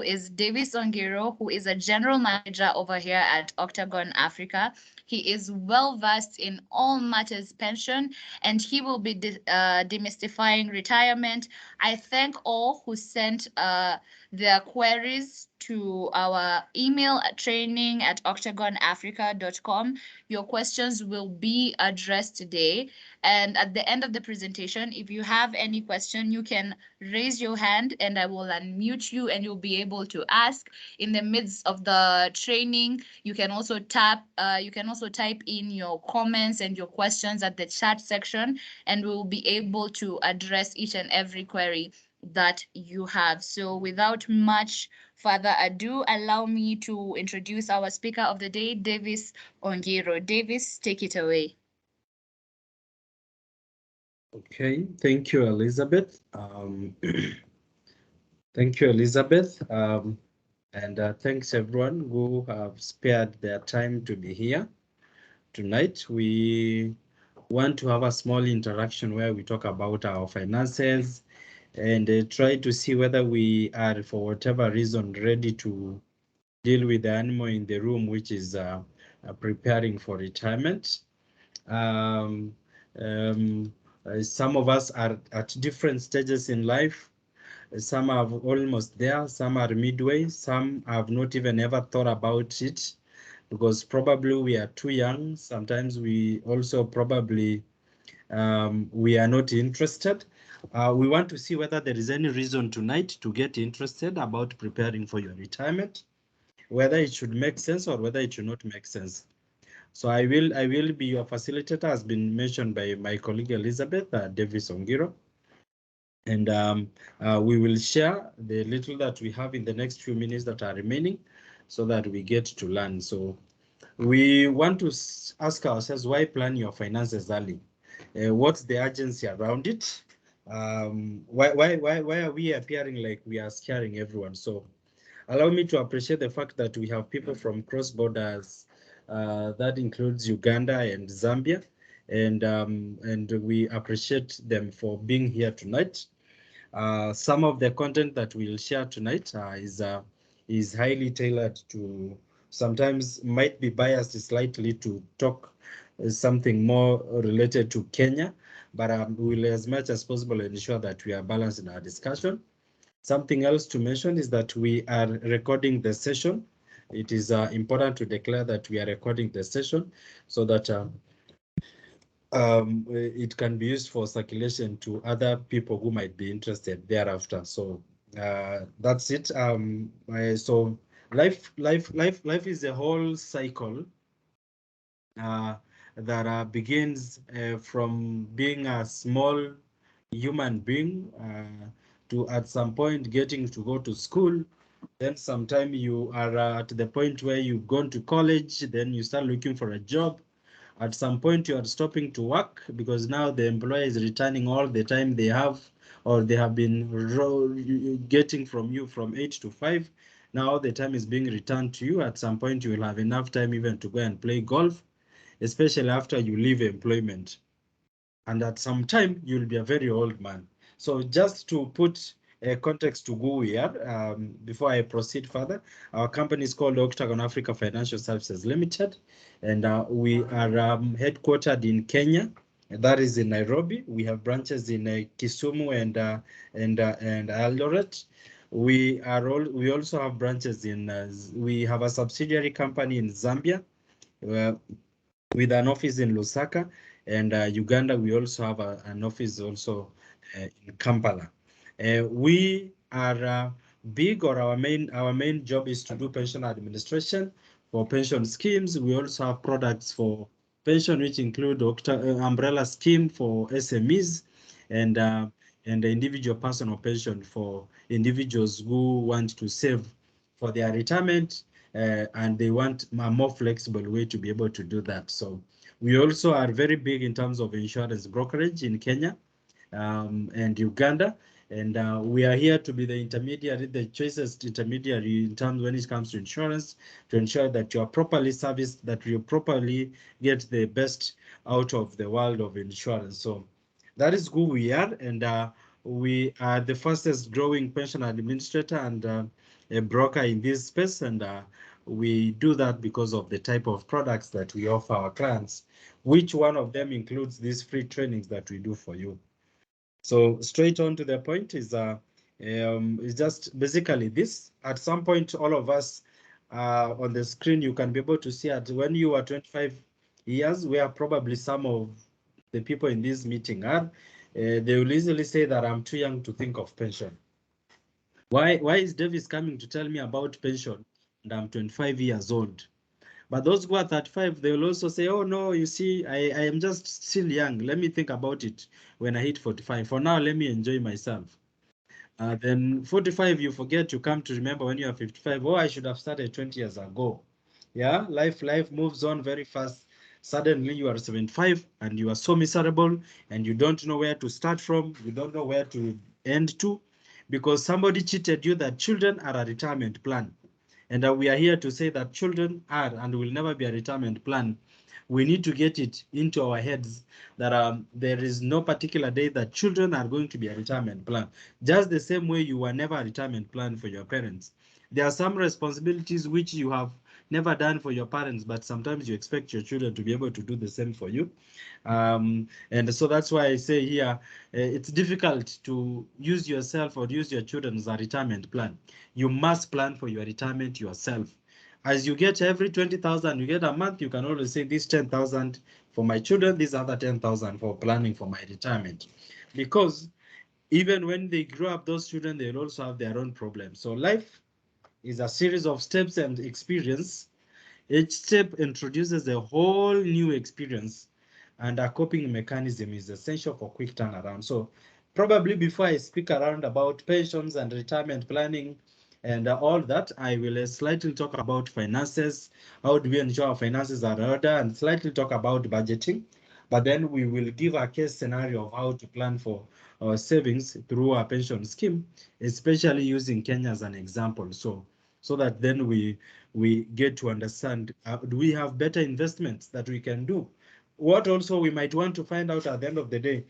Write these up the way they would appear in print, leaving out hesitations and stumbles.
is Davis Ongiro, who is a general manager over here at Octagon Africa. He is well versed in all matters pension, and he will be demystifying retirement. I thank all who sent their queries to our email at training@octagonafrica.com. Your questions will be addressed today. And at the end of the presentation, if you have any question, you can raise your hand and I will unmute you and you'll be able to ask in the midst of the training. You can also type in your comments and your questions at the chat section, and we'll be able to address each and every query that you have. So without much further ado, allow me to introduce our speaker of the day, Davis Ongiro. Davis, take it away. Okay, thank you, Elizabeth. Thank you, Elizabeth. And thanks everyone who have spared their time to be here tonight. We want to have a small interaction where we talk about our finances and try to see whether we are, for whatever reason, ready to deal with the animal in the room, which is preparing for retirement. Um, um, some of us are at different stages in life. Some are almost there, some are midway, some have not even ever thought about it because probably we are too young. Sometimes we also probably we are not interested. We want to see whether there is any reason tonight to get interested about preparing for your retirement, whether it should make sense or whether it should not make sense. So I will be your facilitator, as been mentioned by my colleague Elizabeth Davis Ongiro. And we will share the little that we have in the next few minutes that are remaining so that we get to learn. So we want to ask ourselves, why plan your finances early? What's the urgency around it? Why are we appearing like we are scaring everyone? So allow me to appreciate the fact that we have people from cross borders. That includes Uganda and Zambia, and we appreciate them for being here tonight. Some of the content that we'll share tonight is highly tailored to, sometimes might be biased slightly to talk something more related to Kenya, but we'll as much as possible ensure that we are balanced in our discussion. Something else to mention is that we are recording the session. It is important to declare that we are recording the session so that it can be used for circulation to other people who might be interested thereafter. So that's it. So life is a whole cycle that begins from being a small human being to at some point getting to go to school. Then sometime you are at the point where you've gone to college, then you start looking for a job. At some point, you are stopping to work because now the employer is returning all the time they have, or they have been getting from you from 8 to 5. Now the time is being returned to you. At some point, you will have enough time even to go and play golf, especially after you leave employment. And at some time, you'll be a very old man. So just to put a context to who we are, before I proceed further, our company is called Octagon Africa Financial Services Limited, and we are headquartered in Kenya. That is in Nairobi. We have branches in Kisumu and Eldoret. We also have branches in. We have a subsidiary company in Zambia, with an office in Lusaka, and Uganda. We also have an office also in Kampala. We are big, or our main job is to do pension administration for pension schemes. We also have products for pension, which include umbrella scheme for SMEs, and the individual personal pension for individuals who want to save for their retirement, and they want a more flexible way to be able to do that. So we also are very big in terms of insurance brokerage in Kenya and Uganda. And we are here to be the intermediary, the choicest intermediary in terms when it comes to insurance, to ensure that you are properly serviced, that you properly get the best out of the world of insurance. So that is who we are, and we are the fastest growing pension administrator and a broker in this space, and we do that because of the type of products that we offer our clients, which one of them includes these free trainings that we do for you. So straight on to the point is just basically this. At some point, all of us on the screen, you can be able to see at when you are 25 years, where probably some of the people in this meeting are, they will easily say that I'm too young to think of pension. Why is Davis coming to tell me about pension and I'm 25 years old? But those who are 35, they will also say, oh no, you see, I am just still young. Let me think about it when I hit 45. For now, let me enjoy myself. Then 45, you forget, you come to remember when you are 55, oh, I should have started 20 years ago. Yeah, life moves on very fast. Suddenly you are 75 and you are so miserable and you don't know where to start from. You don't know where to end to because somebody cheated you that children are a retirement plan. And we are here to say that children are and will never be a retirement plan. We need to get it into our heads that there is no particular day that children are going to be a retirement plan. Just the same way you were never a retirement plan for your parents. There are some responsibilities which you have never done for your parents, but sometimes you expect your children to be able to do the same for you. And so that's why I say here, it's difficult to use yourself or use your children as a retirement plan. You must plan for your retirement yourself. As you get every 20,000, you get a month, you can always say this 10,000 for my children, this other 10,000 for planning for my retirement. Because even when they grow up, those children, they'll also have their own problems. So life is a series of steps and experience. Each step introduces a whole new experience, and a coping mechanism is essential for quick turnaround. So probably before I speak around about pensions and retirement planning and all that, I will slightly talk about finances. How do we ensure our finances are in order, and slightly talk about budgeting. But then we will give a case scenario of how to plan for our savings through our pension scheme, especially using Kenya as an example. So that then we get to understand, do we have better investments that we can do? What also we might want to find out at the end of the day,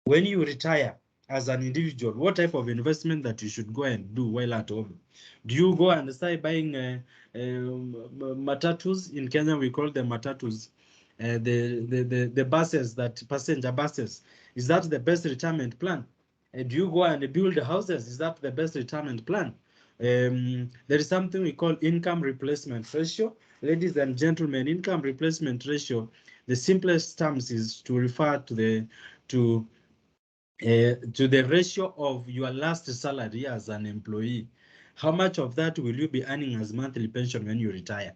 when you retire as an individual, what type of investment that you should go and do while at home? Do you go and start buying matatus? In Kenya, we call them matatus. The buses, that passenger buses. Is that the best retirement plan? Do you go and build houses? Is that the best retirement plan? There is something we call income replacement ratio. Ladies and gentlemen, income replacement ratio, the simplest terms is to refer to the ratio of your last salary as an employee. How much of that will you be earning as monthly pension when you retire?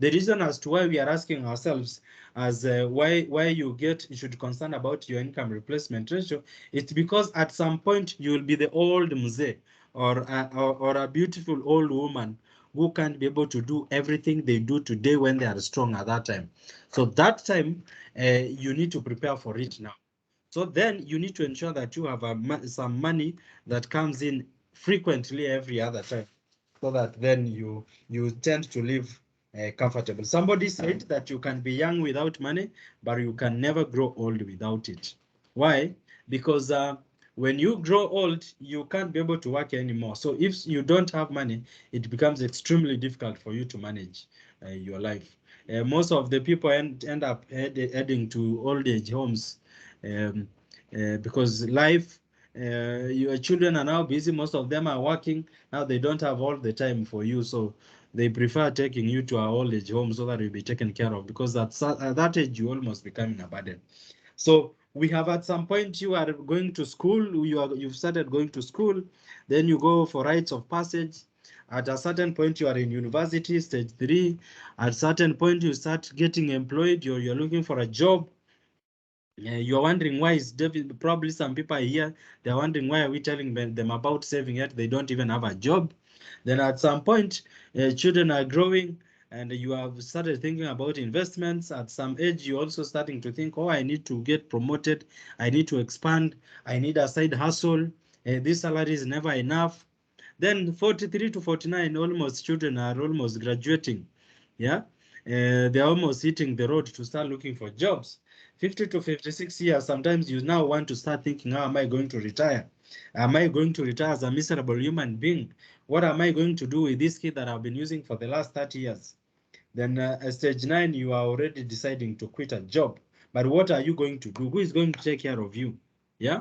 The reason as to why we are asking ourselves as why you should concern about your income replacement ratio, it's because at some point you will be the old mzee or a beautiful old woman who can't be able to do everything they do today when they are strong at that time. So that time you need to prepare for it now. So then you need to ensure that you have some money that comes in frequently every other time, so that then you tend to live comfortable. Somebody said that you can be young without money, but you can never grow old without it. Why? Because when you grow old, you can't be able to work anymore. So if you don't have money, it becomes extremely difficult for you to manage your life. Most of the people end up heading to old age homes um, because life, your children are now busy. Most of them are working. Now they don't have all the time for you. So they prefer taking you to our old age home so that you'll be taken care of, because at that age, you almost becoming a burden. So we have at some point you are going to school, you've started going to school, then you go for rites of passage. At a certain point, you are in university, stage 3. At a certain point, you start getting employed, you're looking for a job. You're wondering why is David, probably some people are here, they're wondering why are we telling them about saving yet they don't even have a job. Then at some point, children are growing and you have started thinking about investments. At some age, you're also starting to think, oh, I need to get promoted, I need to expand, I need a side hustle, this salary is never enough. Then 43 to 49, almost children are almost graduating. Yeah, they're almost hitting the road to start looking for jobs. 50 to 56 years, sometimes you now want to start thinking, how am I going to retire? Am I going to retire as a miserable human being? What am I going to do with this kid that I've been using for the last 30 years? Then at stage 9, you are already deciding to quit a job. But what are you going to do? Who is going to take care of you? Yeah.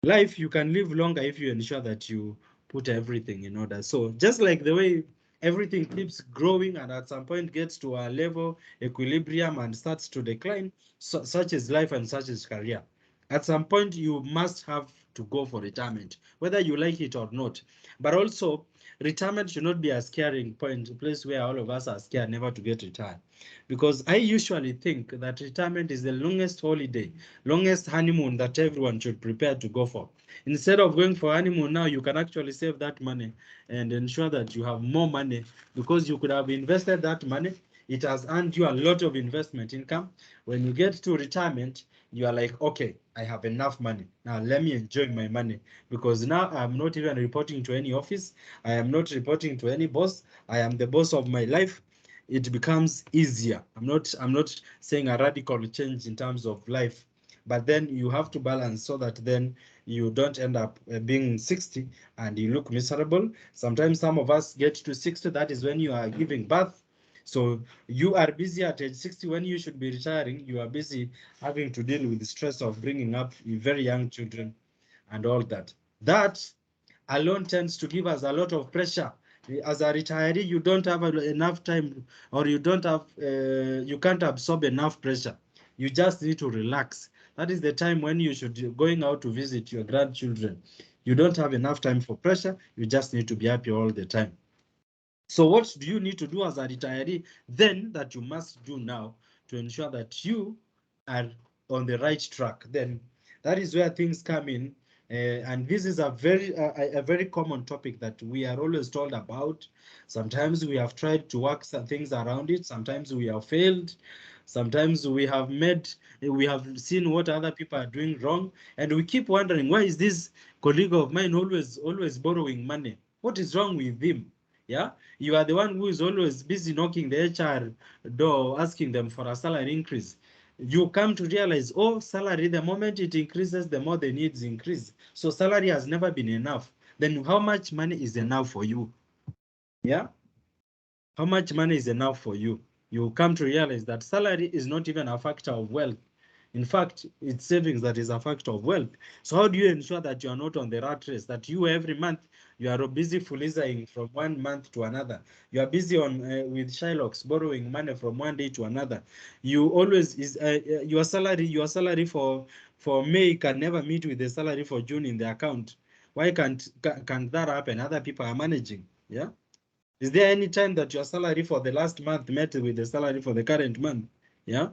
Life, you can live longer if you ensure that you put everything in order. So just like the way everything keeps growing and at some point gets to a level equilibrium and starts to decline, such is life and such is career. At some point you must have to go for retirement, whether you like it or not. But also, retirement should not be a scaring point, a place where all of us are scared never to get retired. Because I usually think that retirement is the longest holiday, longest honeymoon that everyone should prepare to go for. Instead of going for honeymoon now, you can actually save that money and ensure that you have more money, because you could have invested that money. It has earned you a lot of investment income. When you get to retirement, you are like, okay, I have enough money. Now let me enjoy my money, because now I'm not even reporting to any office. I am not reporting to any boss. I am the boss of my life. It becomes easier. I'm not saying a radical change in terms of life, but then you have to balance so that then you don't end up being 60 and you look miserable. Sometimes some of us get to 60, that is when you are giving birth. So you are busy at age 60 when you should be retiring. You are busy having to deal with the stress of bringing up very young children and all that. That alone tends to give us a lot of pressure. As a retiree, you don't have enough time, or you can't absorb enough pressure. You just need to relax. That is the time when you should be going out to visit your grandchildren. You don't have enough time for pressure. You just need to be happy all the time. So what do you need to do as a retiree then that you must do now to ensure that you are on the right track? Then that is where things come in. And this is a very common topic that we are always told about. Sometimes we have tried to work some things around it. Sometimes we have failed. Sometimes we have seen what other people are doing wrong, and we keep wondering, why is this colleague of mine always borrowing money? What is wrong with him? Yeah, you are the one who is always busy knocking the HR door, asking them for a salary increase. You come to realize, oh, salary, the moment it increases, the more the needs increase. So salary has never been enough. Then how much money is enough for you? Yeah, how much money is enough for you? You come to realize that salary is not even a factor of wealth. In fact, it's savings that is a factor of wealth. So how do you ensure that you are not on the rat race, that you every month you are busy fulizing from one month to another? You are busy on with Shylocks borrowing money from one day to another. You always is your salary for May can never meet with the salary for June in the account. Why can't that happen? Other people are managing. Yeah. Is there any time that your salary for the last month met with the salary for the current month? Yeah.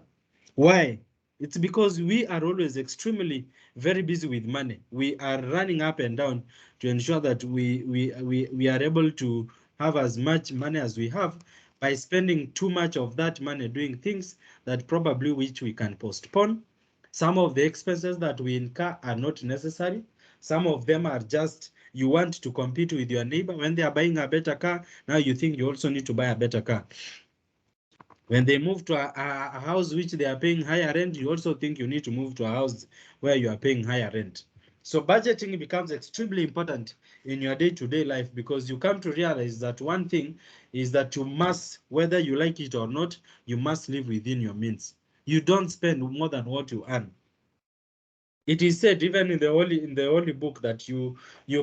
Why? It's because we are always extremely very busy with money. We are running up and down to ensure that we are able to have as much money as we have by spending too much of that money doing things that probably which we can postpone. Some of the expenses that we incur are not necessary. Some of them are just you want to compete with your neighbor. When they are buying a better car, now you think you also need to buy a better car. When they move to a house which they are paying higher rent, you also think you need to move to a house where you are paying higher rent. So budgeting becomes extremely important in your day-to-day life, because you come to realize that one thing is that you must, whether you like it or not, you must live within your means. You don't spend more than what you earn. It is said even in the holy book that you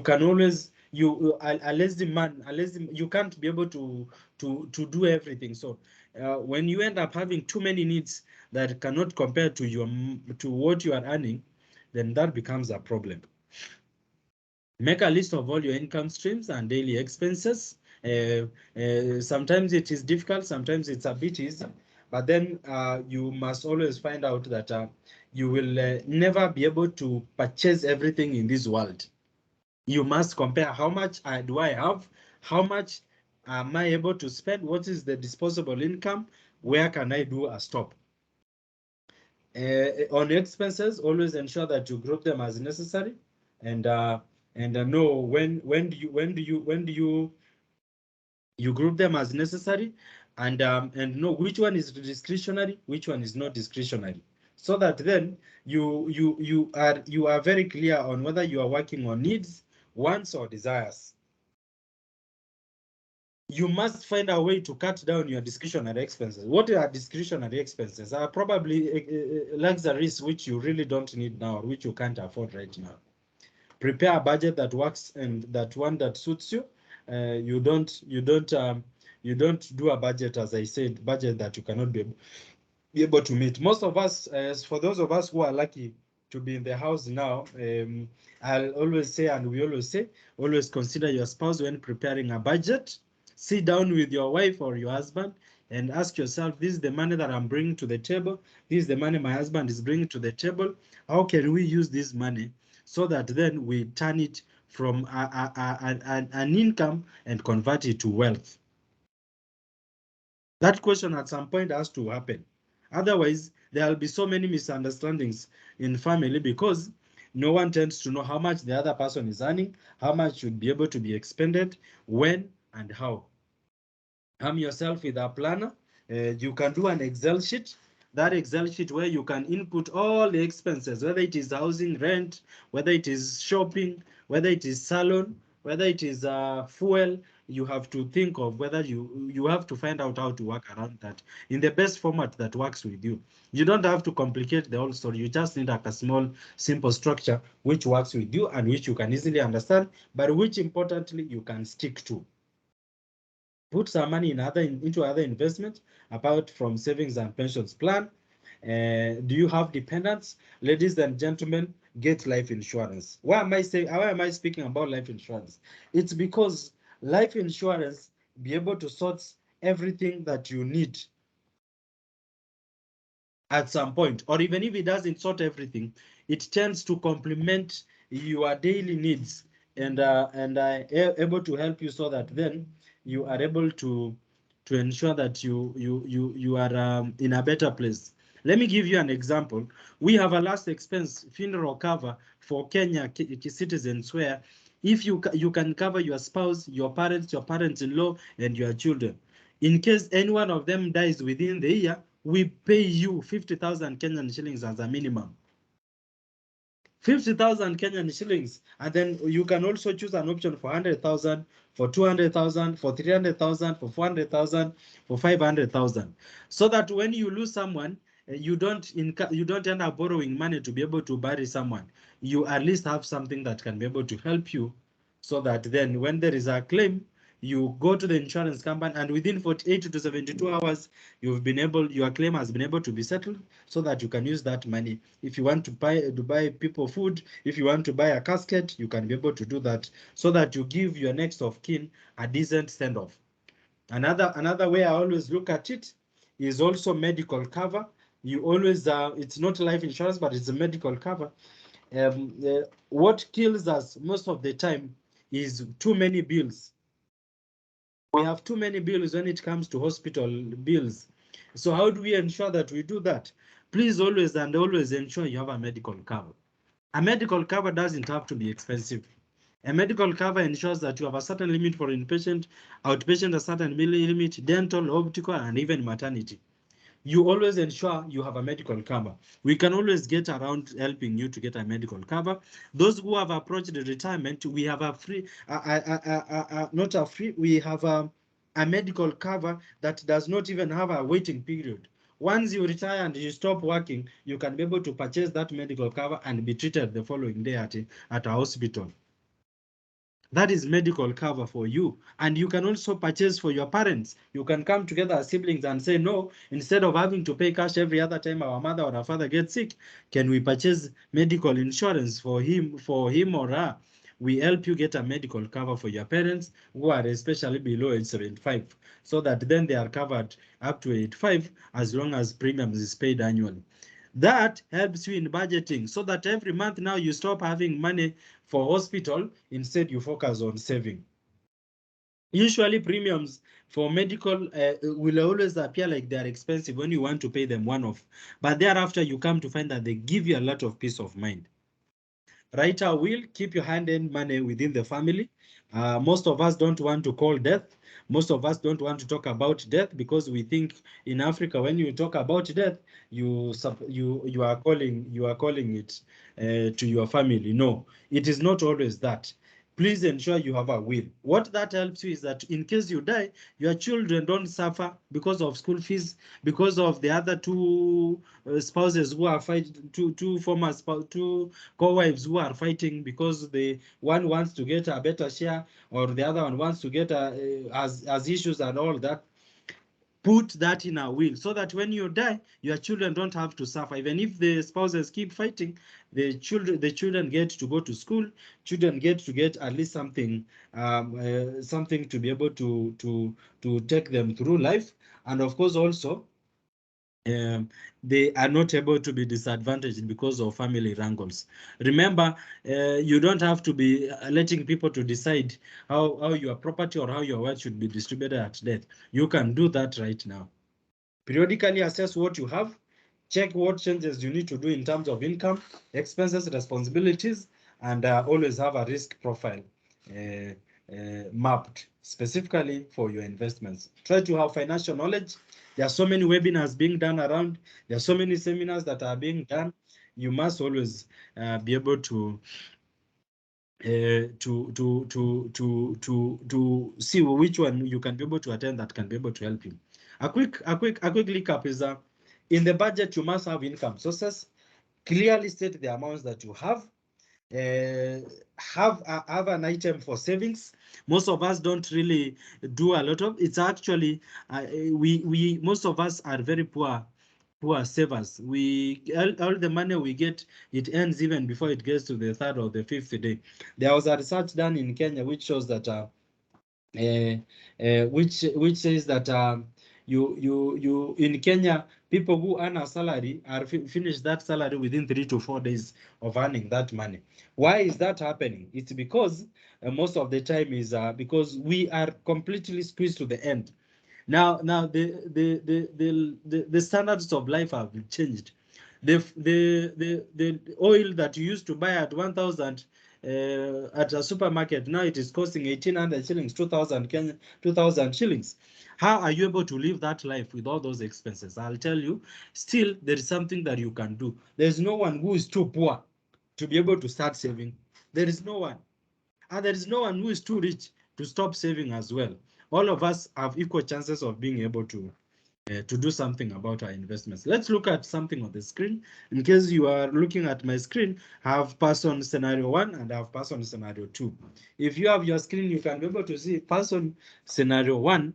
can always a lazy man, you can't be able to do everything. So when you end up having too many needs that cannot compare to what you are earning, then that becomes a problem. Make a list of all your income streams and daily expenses. Sometimes it is difficult, sometimes it's a bit easy, but then you must always find out that you will never be able to purchase everything in this world. You must compare how much do I have, how much am I able to spend, what is the disposable income, where can I do a stop. On expenses, always ensure that you group them as necessary, and know when do you group them as necessary, and know which one is discretionary, which one is not discretionary. so that then you are very clear on whether you are working on needs, wants, or desires. You must find a way to cut down your discretionary expenses. What are discretionary expenses? Are probably luxuries which you really don't need now, or which you can't afford right now. Prepare a budget that works and that one that suits you. You don't do a budget, as I said, budget that you cannot be able to meet. Most of us, for those of us who are lucky to be in the house now, I'll always say, and we always say, always consider your spouse when preparing a budget. Sit down with your wife or your husband and ask yourself, this is the money that I'm bringing to the table. This is the money my husband is bringing to the table. How can we use this money so that then we turn it from an income and convert it to wealth? That question at some point has to happen. Otherwise, there will be so many misunderstandings in family because no one tends to know how much the other person is earning, how much should be able to be expended, when, and how. Arm yourself with a planner. You can do an Excel sheet. That Excel sheet where you can input all the expenses, whether it is housing, rent, whether it is shopping, whether it is salon, whether it is fuel. You have to think of whether you have to find out how to work around that in the best format that works with you. You don't have to complicate the whole story. You just need like a small, simple structure which works with you and which you can easily understand, but which importantly you can stick to. Put some money into other investments apart from savings and pensions plan. Do you have dependents? Ladies and gentlemen, get life insurance. Why am I speaking about life insurance? It's because life insurance be able to sort everything that you need at some point, or even if it doesn't sort everything, it tends to complement your daily needs and able to help you so that then you are able to ensure that you are in a better place. Let me give you an example. We have a last expense funeral cover for Kenya citizens where if you can cover your spouse, your parents-in-law, and your children. In case any one of them dies within the year, we pay you 50,000 Kenyan shillings as a minimum. 50,000 Kenyan shillings. And then you can also choose an option for 100,000, for 200,000, for 300,000, for 400,000, for 500,000. So that when you lose someone, you don't end up borrowing money to be able to bury someone. You at least have something that can be able to help you so that then when there is a claim, you go to the insurance company and within 48 to 72 hours, your claim has been able to be settled so that you can use that money. If you want to buy people food, if you want to buy a casket, you can be able to do that so that you give your next of kin a decent send-off. Another way I always look at it is also medical cover. You always, it's not life insurance, but it's a medical cover. What kills us most of the time is too many bills. We have too many bills when it comes to hospital bills. So how do we ensure that we do that? Please always ensure you have a medical cover. A medical cover doesn't have to be expensive. A medical cover ensures that you have a certain limit for inpatient, outpatient, a certain limit, dental, optical, and even maternity. You always ensure you have a medical cover. We can always get around helping you to get a medical cover. Those who have approached the retirement, we have a free, not a free, we have a medical cover that does not even have a waiting period. Once you retire and you stop working, you can be able to purchase that medical cover and be treated the following day at a hospital. That is medical cover for you. And you can also purchase for your parents. You can come together as siblings and say, no, instead of having to pay cash every other time our mother or our father gets sick, can we purchase medical insurance for him or her? We help you get a medical cover for your parents who are especially below age 75, so that then they are covered up to 85 as long as premiums is paid annually. That helps you in budgeting so that every month now you stop having money for hospital, instead you focus on saving. Usually premiums for medical will always appear like they are expensive when you want to pay them one-off, but thereafter you come to find that they give you a lot of peace of mind. write a will, keep your hand-in money within the family. Most of us don't want to call death. Most of us don't want to talk about death because we think in Africa, when you talk about death, you are calling it to your family. No, it is not always that. Please ensure you have a will. What that helps you is that in case you die, your children don't suffer because of school fees, because of the other two spouses who are fighting, two former two co-wives who are fighting because the one wants to get a better share or the other one wants to get as issues and all that. Put that in a will so that when you die, your children don't have to suffer. Even if the spouses keep fighting, the children get to go to school. Children get to get at least something to be able to take them through life. And of course, also um, they are not able to be disadvantaged because of family wrangles. Remember, you don't have to be letting people to decide how your property or how your wealth should be distributed at death. You can do that right now. Periodically assess what you have, check what changes you need to do in terms of income, expenses, responsibilities, and always have a risk profile mapped specifically for your investments. Try to have financial knowledge. There are so many webinars being done around. There are so many seminars that are being done. You must always be able to see which one you can be able to attend that can be able to help you. A quick recap is in the budget you must have income sources. Clearly state the amounts that you have. Have an item for savings. Most of us don't really do a lot of it's actually we most of us are very poor savers. All the money we get, it ends even before it gets to the third or the fifth day. There was a research done in Kenya which shows that which says that you in Kenya, people who earn a salary are finish that salary within 3 to 4 days of earning that money. Why is that happening? It's because most of the time is because we are completely squeezed to the end. Now the standards of life have changed. The oil that you used to buy at 1,000 at a supermarket, now it is costing 1,800 shillings, 2,000 Kenya, 2,000 shillings. How are you able to live that life with all those expenses? I'll tell you, still there is something that you can do. There's no one who is too poor to be able to start saving. There is no one. And there is no one who is too rich to stop saving as well. All of us have equal chances of being able to do something about our investments. Let's look at something on the screen. In case you are looking at my screen, I have person scenario 1 and I have person scenario 2. If you have your screen, you can be able to see person scenario 1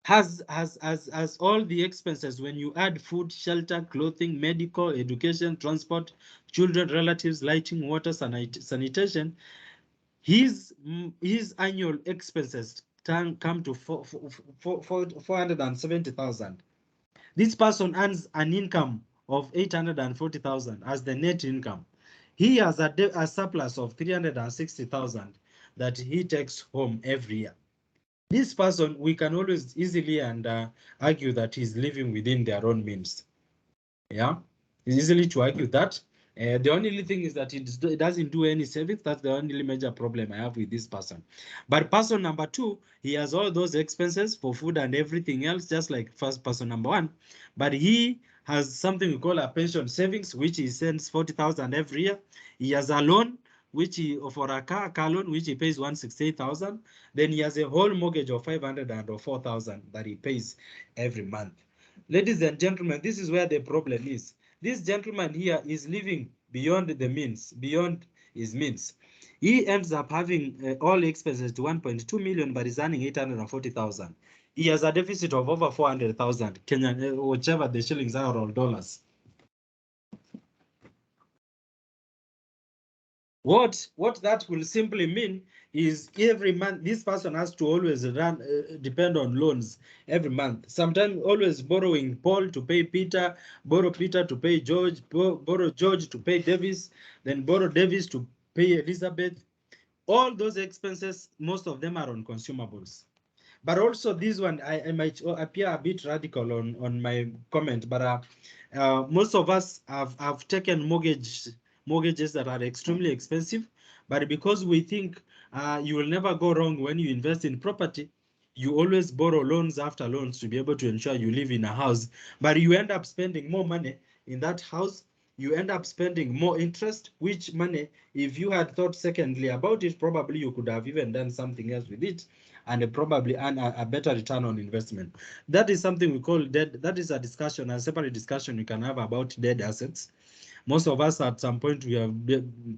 has all the expenses when you add food, shelter, clothing, medical, education, transport, children, relatives, lighting, water, sanitation. His annual expenses come to 470,000. This person earns an income of 840,000 as the net income. He has a surplus of 360,000 that he takes home every year. This person, we can always easily and argue that he's living within their own means. Yeah, it's easily to argue that. The only thing is that it doesn't do any savings. That's the only major problem I have with this person. But person number 2, he has all those expenses for food and everything else, just like first person number 1. But he has something we call a pension savings, which he sends 40,000 every year. He has a loan, which he for a car loan, which he pays 168,000. Then he has a whole mortgage of 504,000 that he pays every month. Ladies and gentlemen, this is where the problem is. This gentleman here is living beyond the means, beyond his means. He ends up having all expenses to 1.2 million, but is earning 840,000. He has a deficit of over 400,000 Kenyan, whichever the shillings are or dollars. What that will simply mean is every month this person has to always depend on loans every month. Sometimes always borrowing Paul to pay Peter, borrow Peter to pay George, borrow George to pay Davis, then borrow Davis to pay Elizabeth. All those expenses, most of them are on consumables. But also this one, I might appear a bit radical on my comment, but most of us have taken mortgages that are extremely expensive. But because we think you will never go wrong when you invest in property, you always borrow loans after loans to be able to ensure you live in a house. But you end up spending more money in that house. You end up spending more interest, which money, if you had thought secondly about it, probably you could have even done something else with it and probably earn a better return on investment. That is something we call dead. That is a discussion, a separate discussion we can have about dead assets. Most of us at some point we have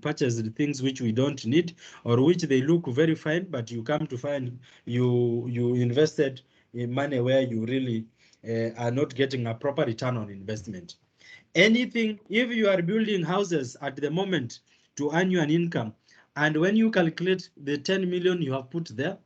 purchased things which we don't need or which they look very fine, but you come to find you invested in money where you really are not getting a proper return on investment. Anything, if you are building houses at the moment to earn you an income, and when you calculate the 10 million you have put there,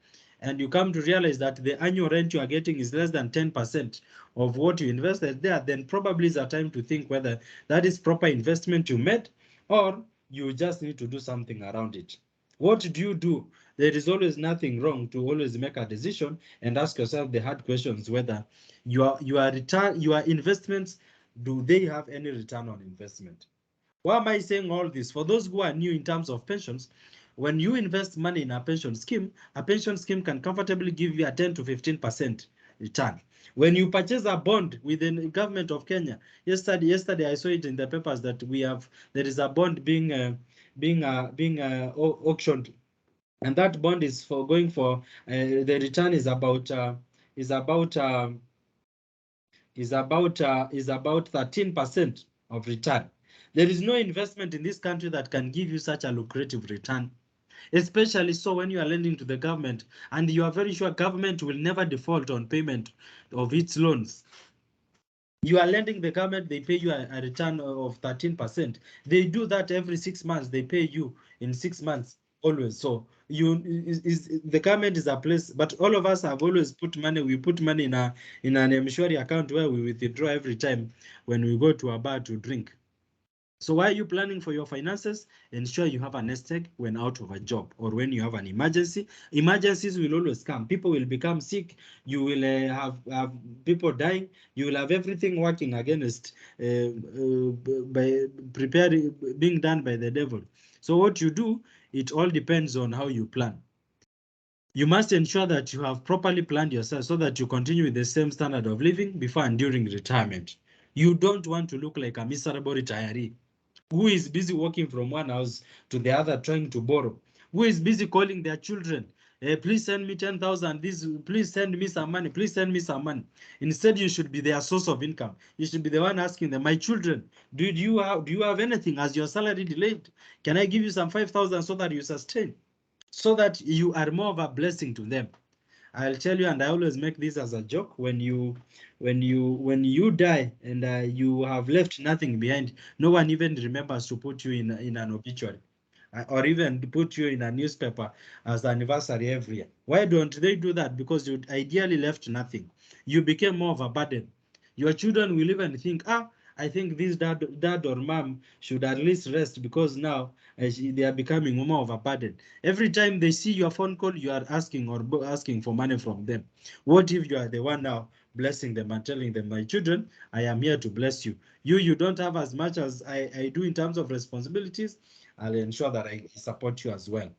and you come to realize that the annual rent you are getting is less than 10% of what you invested there, then probably is a time to think whether that is proper investment you made or you just need to do something around it. What do you do? There is always nothing wrong to always make a decision and ask yourself the hard questions whether your investments, do they have any return on investment? Why am I saying all this? For those who are new in terms of pensions, when you invest money in a pension scheme can comfortably give you a 10 to 15% return. When you purchase a bond with the government of Kenya, yesterday I saw it in the papers that there is a bond being auctioned, and that bond is for going for the return is about is about 13% of return. There is no investment in this country that can give you such a lucrative return, especially so when you are lending to the government and you are very sure government will never default on payment of its loans. You are lending the government, they pay you a return of 13%. They do that every 6 months. They pay you in 6 months always. So the government is a place, but all of us have always put money. We put money in an M-Shwari account where we withdraw every time when we go to a bar to drink. So why are you planning for your finances? Ensure you have a nest egg when out of a job or when you have an emergency. Emergencies will always come. People will become sick. You will have people dying. You will have everything working against by preparing, being done by the devil. So what you do, it all depends on how you plan. You must ensure that you have properly planned yourself so that you continue with the same standard of living before and during retirement. You don't want to look like a miserable retiree who is busy walking from one house to the other trying to borrow, who is busy calling their children, please send me 10,000, this, please send me some money, please send me some money. Instead, you should be their source of income. You should be the one asking them, my children, do you have anything? As your salary delayed, can I give you some 5,000 so that you sustain, so that you are more of a blessing to them? I'll tell you, and I always make this as a joke, when you die and you have left nothing behind, no one even remembers to put you in an obituary or even put you in a newspaper as anniversary every year. Why don't they do that? Because you ideally left nothing. You became more of a burden. Your children will even think, I think this dad or mom should at least rest because now they are becoming more of a burden. Every time they see your phone call, you are asking for money from them. What if you are the one now blessing them and telling them, my children, I am here to bless you. You don't have as much as I do in terms of responsibilities. I'll ensure that I support you as well.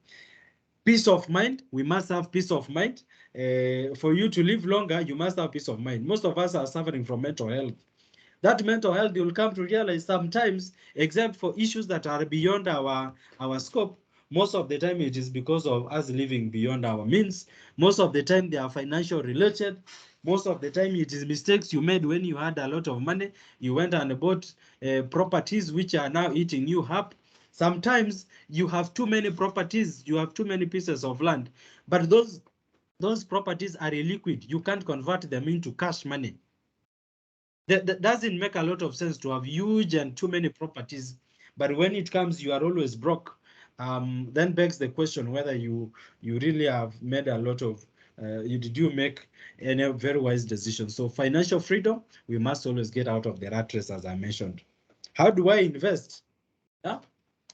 Peace of mind, we must have peace of mind. For you to live longer, you must have peace of mind. Most of us are suffering from mental health. That mental health, you'll come to realize sometimes, except for issues that are beyond our scope, most of the time it is because of us living beyond our means. Most of the time they are financial related. Most of the time it is mistakes you made when you had a lot of money. You went and bought properties which are now eating you up. Sometimes you have too many properties, you have too many pieces of land, but those properties are illiquid. You can't convert them into cash money. That doesn't make a lot of sense to have huge and too many properties, but when it comes, you are always broke. Then begs the question whether you really have made a lot of did you make any very wise decisions? So financial freedom, we must always get out of the rat race, as I mentioned. How do I invest? Yeah?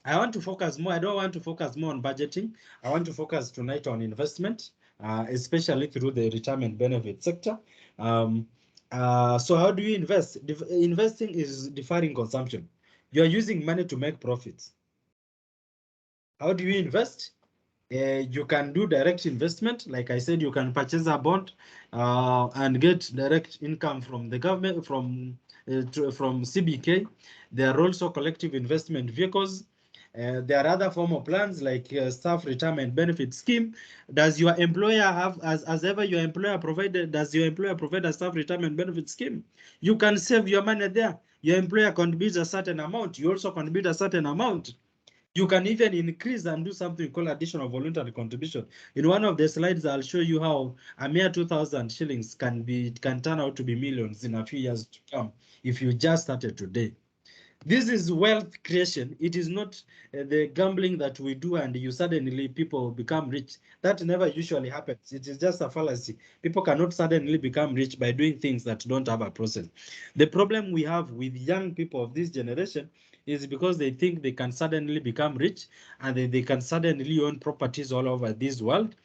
I want to focus more. I don't want to focus more on budgeting. I want to focus tonight on investment, especially through the retirement benefit sector. So how do you invest? Investing is deferring consumption. You are using money to make profits. How do you invest? You can do direct investment. Like I said, you can purchase a bond and get direct income from the government, from CBK. There are also collective investment vehicles. There are other form of plans like staff retirement benefit scheme. Does your employer have, as ever your employer provided, does your employer provide a staff retirement benefit scheme? You can save your money there. Your employer contributes a certain amount. You also contribute a certain amount. You can even increase and do something called additional voluntary contribution. In one of the slides, I'll show you how a mere 2,000 shillings can turn out to be millions in a few years to come if you just started today. This is wealth creation. It is not the gambling that we do and you suddenly people become rich. That never usually happens. It is just a fallacy. People cannot suddenly become rich by doing things that don't have a process. The problem we have with young people of this generation is because they think they can suddenly become rich and they can suddenly own properties all over this world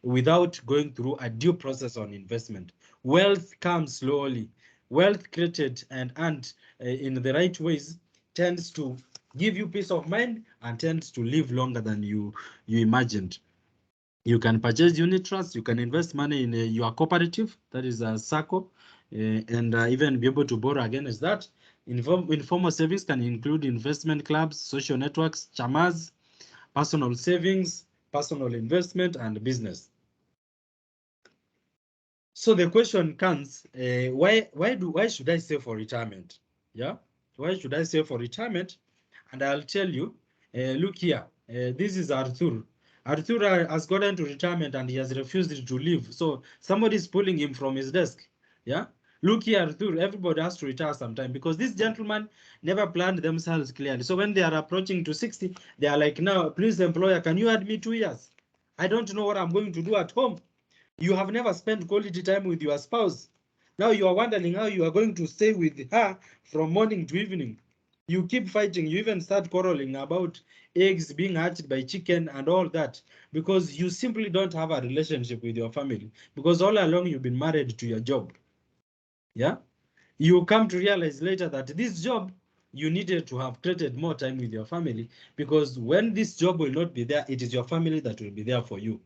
without going through a due process on investment. Wealth comes slowly. Wealth created and earned in the right ways tends to give you peace of mind and tends to live longer than you imagined. You can purchase unit trusts, you can invest money in your cooperative, that is a SACCO, and even be able to borrow against that. Informal savings can include investment clubs, social networks, chamas, personal savings, personal investment, and business. So the question comes, why should I save for retirement? Yeah, why should I save for retirement? And I'll tell you, look here, this is Arthur. Arthur has gotten to retirement and he has refused to leave. So somebody is pulling him from his desk. Yeah, look here, Arthur, everybody has to retire sometime because this gentleman never planned themselves clearly. So when they are approaching to 60, they are like, now, please, employer, can you add me 2 years? I don't know what I'm going to do at home. You have never spent quality time with your spouse. Now you are wondering how you are going to stay with her from morning to evening. You keep fighting. You even start quarreling about eggs being hatched by chicken and all that because you simply don't have a relationship with your family because all along you've been married to your job. Yeah. You come to realize later that this job you needed to have created more time with your family because when this job will not be there, it is your family that will be there for you.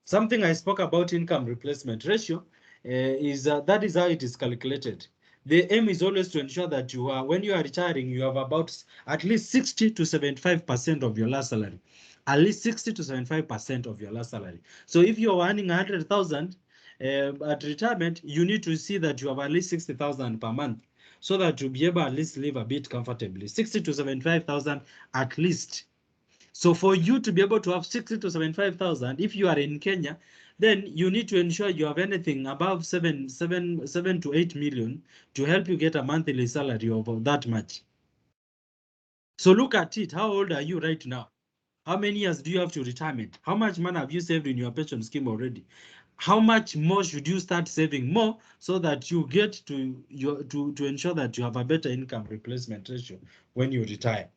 Something I spoke about income replacement ratio is that is how it is calculated. The aim is always to ensure that you are, when you are retiring, you have about at least 60 to 75% of your last salary. At least 60 to 75% of your last salary. So if you are earning 100,000 at retirement, you need to see that you have at least 60,000 per month so that you'll be able at least live a bit comfortably. 60 to 75,000 at least. So for you to be able to have 60 to 75,000, if you are in Kenya, then you need to ensure you have anything above 7 to 8 million to help you get a monthly salary of that much. So look at it. How old are you right now? How many years do you have to retirement? How much money have you saved in your pension scheme already? How much more should you start saving more so that you get to ensure that you have a better income replacement ratio when you retire?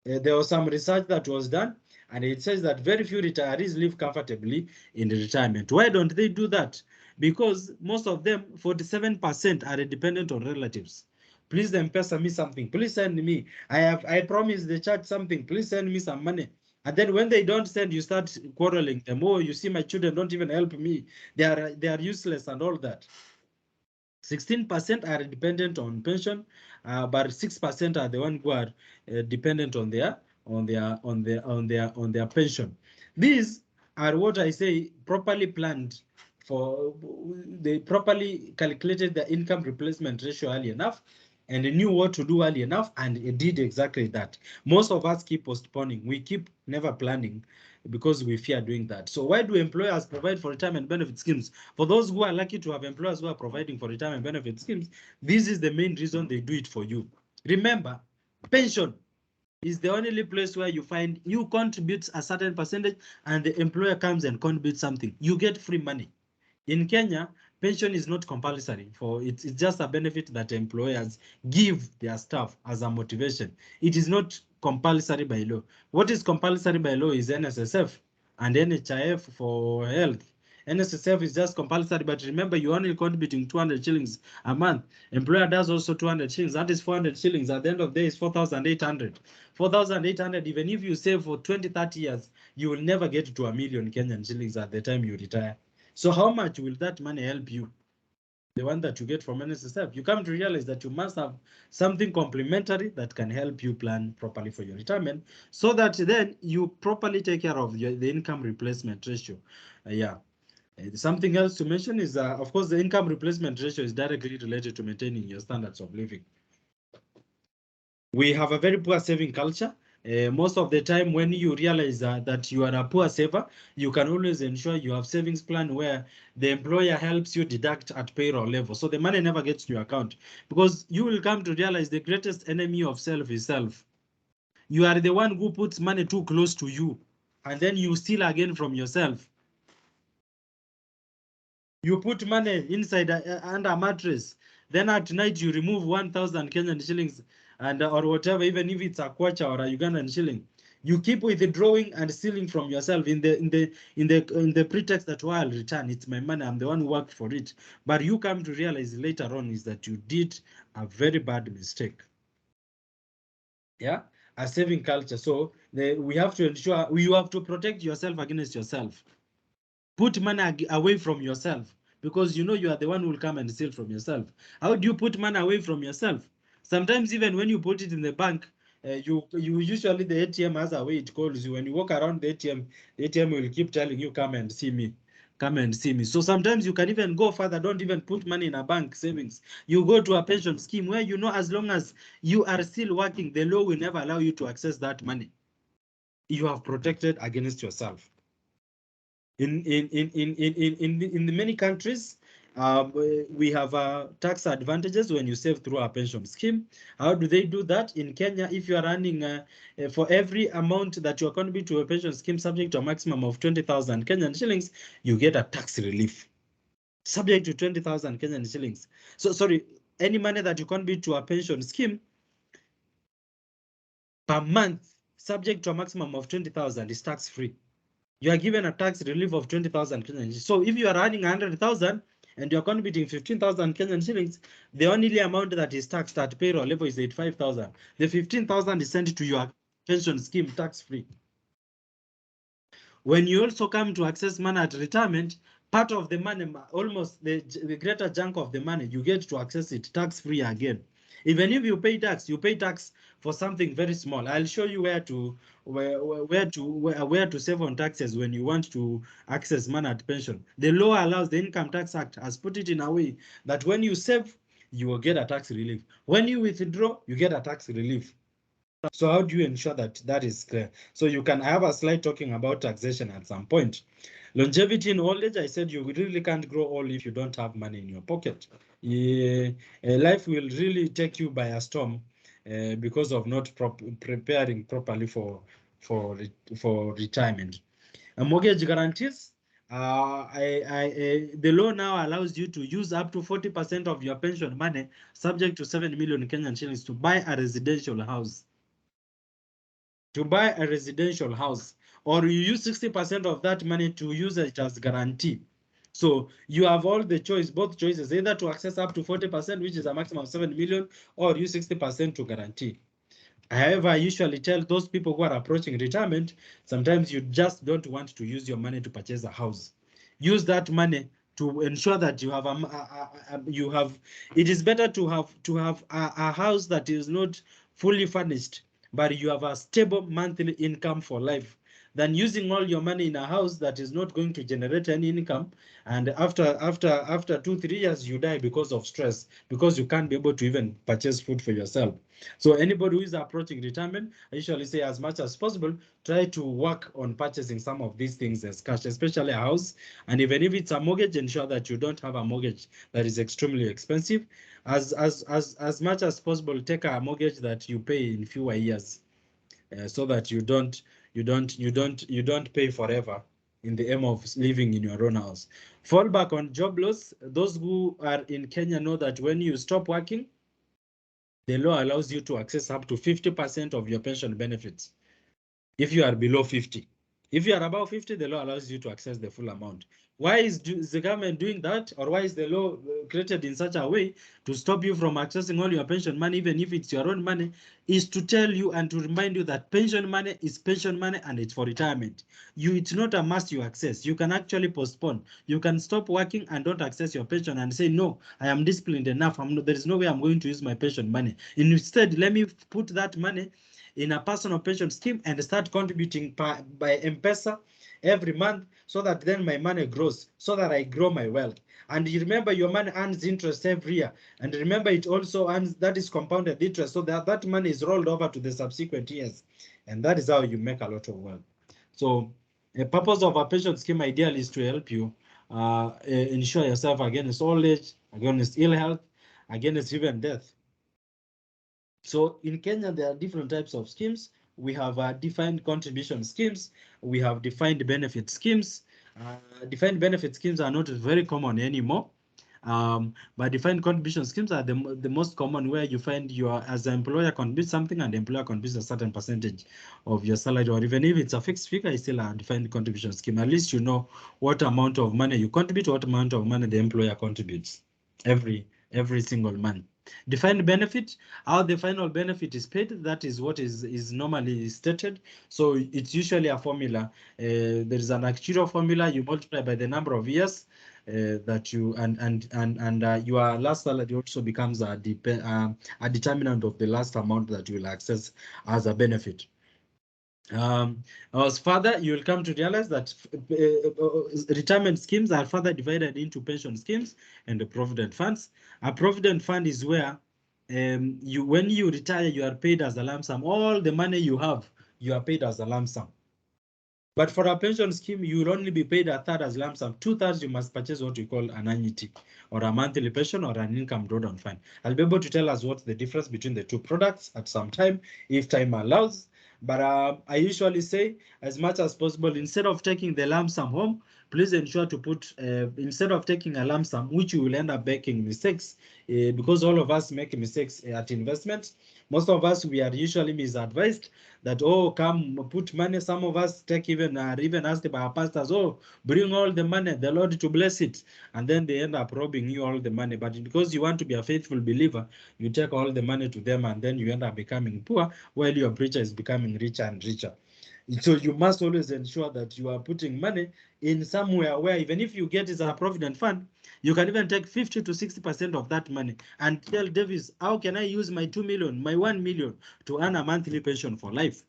There was some research that was done, and it says that very few retirees live comfortably in retirement. Why don't they do that? Because most of them, 47%, are dependent on relatives. Please M-Pesa me something. Please send me. I promised the church something. Please send me some money. And then when they don't send, you start quarreling them. Oh, you see, my children don't even help me. They are useless and all that. 16% are dependent on pension, but 6% are the one who are dependent on their pension. These are what I say properly planned for. They properly calculated the income replacement ratio early enough and knew what to do early enough, and it did exactly that. Most of us keep postponing. We keep never planning because we fear doing that. So why do employers provide for retirement benefit schemes? For those who are lucky to have employers who are providing for retirement benefit schemes, this is the main reason they do it for you. Remember, pension is the only place where you find you contribute a certain percentage and the employer comes and contributes something. You get free money. In Kenya, pension is not compulsory. It's just a benefit that employers give their staff as a motivation. It is not compulsory by law. What is compulsory by law is NSSF and NHIF for health. NSSF is just compulsory, but remember, you're only contributing 200 shillings a month. Employer does also 200 shillings. That is 400 shillings. At the end of the day, is 4,800. 4,800, even if you save for 20, 30 years, you will never get to 1,000,000 Kenyan shillings at the time you retire. So how much will that money help you? The one that you get from NSSF, you come to realize that you must have something complementary that can help you plan properly for your retirement, so that then you properly take care of the income replacement ratio. Yeah. Something else to mention is, of course, the income replacement ratio is directly related to maintaining your standards of living. We have a very poor saving culture. Most of the time, when you realize that you are a poor saver, you can always ensure you have savings plan where the employer helps you deduct at payroll level. So the money never gets to your account, because you will come to realize the greatest enemy of self is self. You are the one who puts money too close to you, and then you steal again from yourself. You put money inside under a mattress. Then at night you remove 1,000 Kenyan shillings and or whatever, even if it's a kwacha or a Ugandan shilling. You keep withdrawing and stealing from yourself in the pretext that, well, I'll return. It's my money. I'm the one who worked for it. But you come to realize later on is that you did a very bad mistake. Yeah, a saving culture. So we have to ensure you have to protect yourself against yourself. Put money away from yourself, because you know you are the one who will come and steal from yourself. How do you put money away from yourself? Sometimes even when you put it in the bank, you usually, the ATM has a way it calls you. When you walk around the ATM will keep telling you, come and see me, come and see me. So sometimes you can even go further. Don't even put money in a bank savings. You go to a pension scheme where you know as long as you are still working, the law will never allow you to access that money. You have protected against yourself. In the many countries, we have tax advantages when you save through a pension scheme. How do they do that? In Kenya, if you are running for every amount that you are contributing to a pension scheme subject to a maximum of 20,000 Kenyan shillings, you get a tax relief. Subject to 20,000 Kenyan shillings. So sorry, any money that you contribute to a pension scheme per month, subject to a maximum of 20,000, is tax free. You are given a tax relief of 20,000 Kenyan. So if you are earning 100,000 and you're contributing 15,000 Kenyan shillings, the only amount that is taxed at payroll level is 85,000. The 15,000 is sent to your pension scheme tax free. When you also come to access money at retirement, part of the money, almost the greater chunk of the money, you get to access it tax free again. Even if you pay tax for something very small. I'll show you where to save on taxes when you want to access money at pension. The law allows, the Income Tax Act has put it in a way that when you save, you will get a tax relief. When you withdraw, you get a tax relief. So how do you ensure that that is clear? So you can have a slide talking about taxation at some point. Longevity in old age, I said you really can't grow old if you don't have money in your pocket. Yeah, life will really take you by a storm because of not preparing properly for retirement. Mortgage guarantees. The law now allows you to use up to 40% of your pension money, subject to 7 million Kenyan shillings, to buy a residential house. To buy a residential house, or you use 60% of that money to use it as guarantee. So you have all the choice, both choices, either to access up to 40%, which is a maximum of 7 million, or use 60% to guarantee. However, I usually tell those people who are approaching retirement, sometimes you just don't want to use your money to purchase a house. Use that money to ensure that you have it is better to have a house that is not fully furnished, but you have a stable monthly income for life, than using all your money in a house that is not going to generate any income, and after 2-3 years you die because of stress, because you can't be able to even purchase food for yourself. So anybody who is approaching retirement, I usually say, as much as possible, try to work on purchasing some of these things as cash, especially a house. And even if it's a mortgage, ensure that you don't have a mortgage that is extremely expensive. As much as possible, take a mortgage that you pay in fewer years, so that you don't pay forever in the aim of living in your own house. Fall back on job loss. Those who are in Kenya know that when you stop working, the law allows you to access up to 50% of your pension benefits if you are below 50. If you are above 50, the law allows you to access the full amount. Why is the government doing that, or why is the law created in such a way to stop you from accessing all your pension money, even if it's your own money, is to tell you and to remind you that pension money is pension money and it's for retirement. It's not a must you access. You can actually postpone. You can stop working and don't access your pension and say, no, I am disciplined enough. There is no way I'm going to use my pension money. Instead, let me put that money in a personal pension scheme and start contributing by M-Pesa every month, so that then my money grows, so that I grow my wealth. And you remember, your money earns interest every year. And remember, it also earns, that is compounded interest, so that money is rolled over to the subsequent years. And that is how you make a lot of wealth. So the purpose of a pension scheme ideally is to help you insure yourself against old age, against ill health, against even death. So in Kenya, there are different types of schemes. We have defined contribution schemes. We have defined benefit schemes. Defined benefit schemes are not very common anymore. But defined contribution schemes are the most common, where you find your, as an employer, contribute something and the employer contributes a certain percentage of your salary, or even if it's a fixed figure, it's still a defined contribution scheme. At least you know what amount of money you contribute, what amount of money the employer contributes every single month. Defined benefit, how the final benefit is paid, that is what is normally stated. So it's usually a formula. There is an actuarial formula. You multiply by the number of years that you, and your last salary also becomes a determinant of the last amount that you will access as a benefit. As further, you will come to realize that retirement schemes are further divided into pension schemes and the provident funds. A provident fund is where when you retire, you are paid as a lump sum. All the money you have, you are paid as a lump sum. But for a pension scheme, you will only be paid a third as lump sum. Two-thirds, you must purchase what we call an annuity, or a monthly pension, or an income drawdown fund. I'll be able to tell us what's the difference between the two products at some time, if time allows. But I usually say, as much as possible, instead of taking the lump sum home, please ensure to put, instead of taking a lump sum, which you will end up making mistakes, because all of us make mistakes at investment. Most of us, we are usually misadvised that, oh, come put money. Some of us take even asked by our pastors, oh, bring all the money, the Lord to bless it. And then they end up robbing you all the money. But because you want to be a faithful believer, you take all the money to them, and then you end up becoming poor while your preacher is becoming richer and richer. So you must always ensure that you are putting money in somewhere where, even if you get is a provident fund, you can even take 50 to 60% of that money and tell Davis, how can I use my 2 million, my 1 million to earn a monthly pension for life?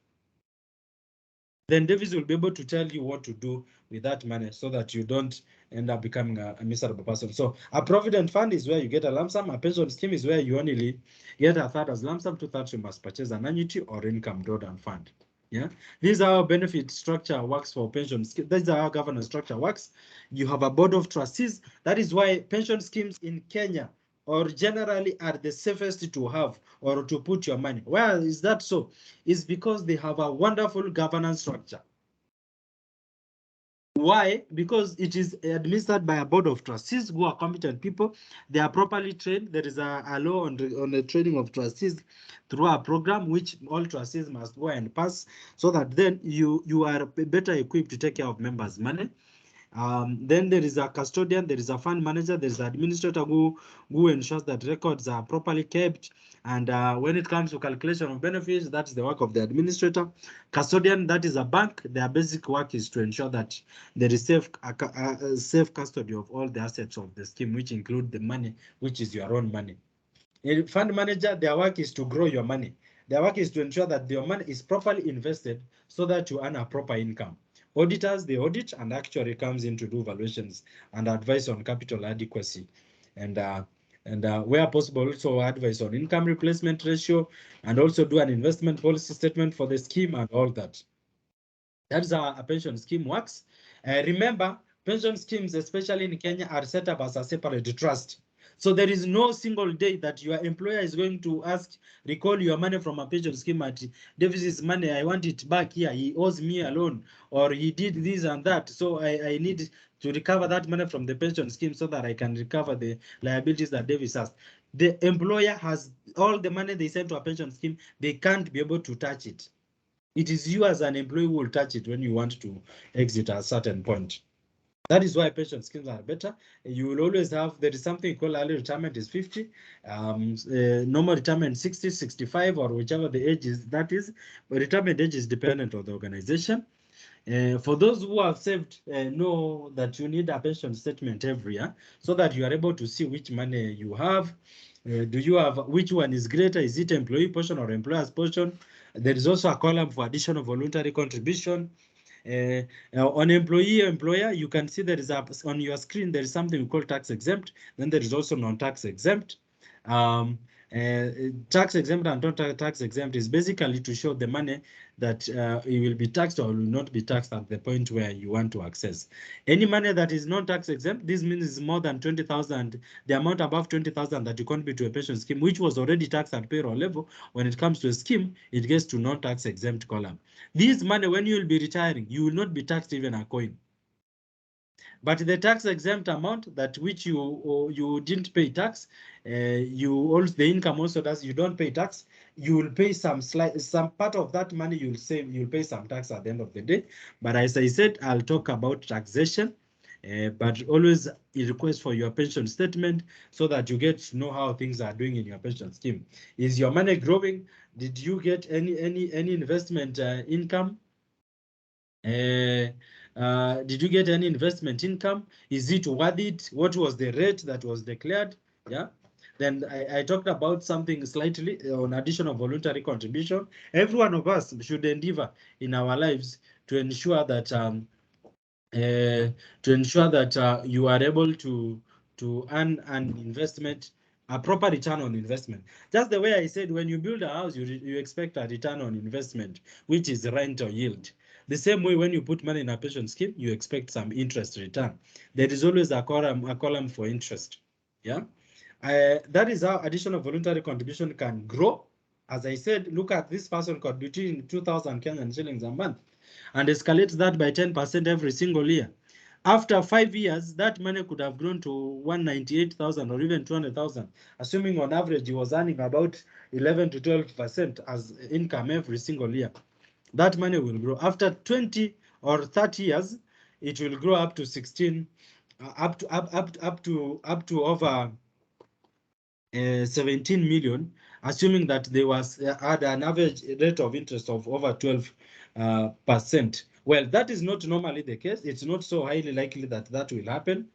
Then Davis will be able to tell you what to do with that money, so that you don't end up becoming a miserable person. So a provident fund is where you get a lump sum. A pension scheme is where you only get a third as lump sum. Two-thirds you must purchase an annuity or income drawdown fund. Yeah, this is how benefit structure works for pension scheme. That's how governance structure works. You have a board of trustees. That is why pension schemes in Kenya, or generally, are the safest to have or to put your money. Why is that so? Is because they have a wonderful governance structure. Why? Because it is administered by a board of trustees who are competent people. They are properly trained. There is a law on the training of trustees through a program which all trustees must go and pass, so that then you are better equipped to take care of members' money. Then there is a custodian, there is a fund manager, there is an administrator who ensures that records are properly kept. And when it comes to calculation of benefits, that's the work of the administrator. Custodian, that is a bank. Their basic work is to ensure that there is safe custody of all the assets of the scheme, which include the money, which is your own money. A fund manager, their work is to grow your money. Their work is to ensure that your money is properly invested, so that you earn a proper income. Auditors, they audit and actually comes in to do valuations and advise on capital adequacy. And where possible, also advise on income replacement ratio, and also do an investment policy statement for the scheme and all that. That's how a pension scheme works. Remember, pension schemes, especially in Kenya, are set up as a separate trust. So there is no single day that your employer is going to recall your money from a pension scheme at Davis's money. I want it back here. He owes me a loan, or he did this and that. So I need to recover that money from the pension scheme, so that I can recover the liabilities that Davis has. The employer has all the money they send to a pension scheme. They can't be able to touch it. It is you as an employee who will touch it when you want to exit at a certain point. That is why pension schemes are better. You will always have, there is something called early retirement is 50, normal retirement 60, 65, or whichever the age is, that is. But retirement age is dependent on the organization. For those who have saved, know that you need a pension statement every year so that you are able to see which money you have. Do you have, which one is greater? Is it employee portion or employer's portion? There is also a column for additional voluntary contribution. On employee employer, you can see there is on your screen, there is something we call tax exempt. Then there is also non-tax exempt. Um, Tax exempt and non-tax exempt is basically to show the money that it will be taxed or will not be taxed at the point where you want to access. Any money that is non-tax exempt, this means is more than 20,000, the amount above 20,000 that you contribute to a pension scheme, which was already taxed at payroll level. When it comes to a scheme, it gets to non-tax exempt column. This money, when you will be retiring, you will not be taxed even a coin. But the tax exempt amount that which you didn't pay tax, you also, the income also does, you don't pay tax, you will pay some part of that money you'll save, you'll pay some tax at the end of the day. But as I said, I'll talk about taxation. But always a request for your pension statement so that you get to know how things are doing in your pension scheme. Is your money growing? Did you get any investment income? Did you get any investment income? Is it worth it? What was the rate that was declared? Yeah. Then I talked about something slightly on additional voluntary contribution. Every one of us should endeavor in our lives to ensure that you are able to earn an investment, a proper return on investment. Just the way I said, when you build a house, you expect a return on investment, which is rent or yield. The same way, when you put money in a pension scheme, you expect some interest return. There is always a column for interest. Yeah, that is how additional voluntary contribution can grow. As I said, look at this person contributing 2,000 Kenyan shillings a month and escalate that by 10% every single year. After 5 years, that money could have grown to 198,000 or even 200,000, assuming on average he was earning about 11 to 12% as income every single year. That money will grow. After 20 or 30 years, it will grow up to 16, up to over 17 million, assuming that they was had an average rate of interest of over 12%. Well, that is not normally the case. It's not so highly likely that that will happen.